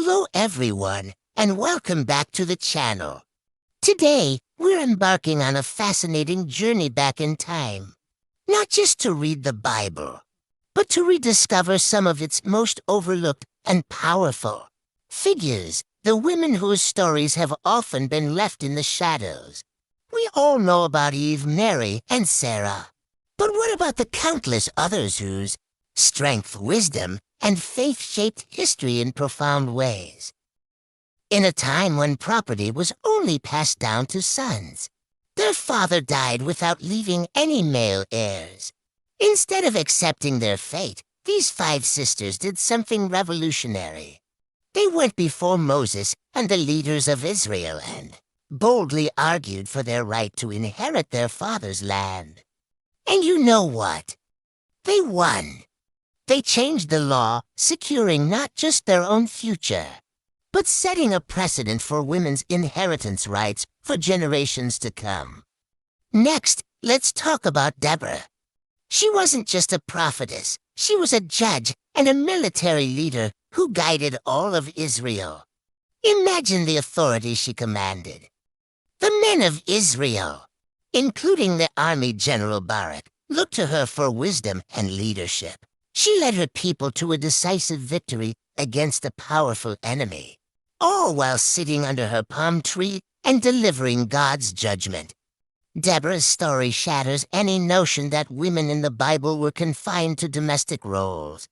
Hello everyone, and welcome back to the channel. Today, we're embarking on a fascinating journey back in time. Not just to read the Bible, but to rediscover some of its most overlooked and powerful figures, the women whose stories have often been left in the shadows. We all know about Eve, Mary, and Sarah. But what about the countless others whose strength, wisdom, and faith shaped history in profound ways? In a time when property was only passed down to sons, their father died without leaving any male heirs. Instead of accepting their fate, these 5 sisters did something revolutionary. They went before Moses and the leaders of Israel and boldly argued for their right to inherit their father's land. And you know what? They won. They changed the law, securing not just their own future, but setting a precedent for women's inheritance rights for generations to come. Next, let's talk about Deborah. She wasn't just a prophetess. She was a judge and a military leader who guided all of Israel. Imagine the authority she commanded. The men of Israel, including the army general Barak, looked to her for wisdom and leadership. She led her people to a decisive victory against a powerful enemy, all while sitting under her palm tree and delivering God's judgment. Deborah's story shatters any notion that women in the Bible were confined to domestic roles.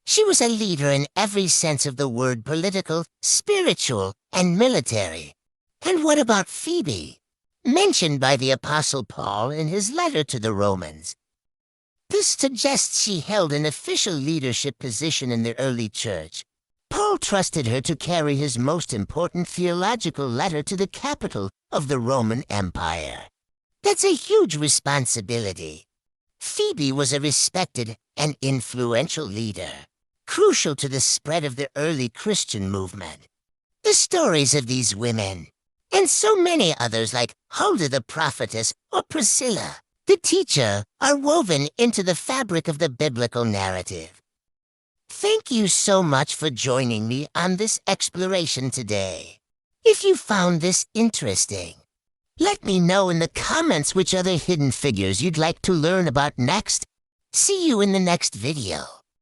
She was a leader in every sense of the word: political, spiritual, and military. And what about Phoebe, mentioned by the Apostle Paul in his letter to the Romans? This suggests she held an official leadership position in the early church. Paul trusted her to carry his most important theological letter to the capital of the Roman Empire. That's a huge responsibility. Phoebe was a respected and influential leader, crucial to the spread of the early Christian movement. The stories of these women, and so many others like Huldah the prophetess or Priscilla the teacher, are woven into the fabric of the biblical narrative. Thank you so much for joining me on this exploration today. If you found this interesting, let me know in the comments which other hidden figures you'd like to learn about next. See you in the next video.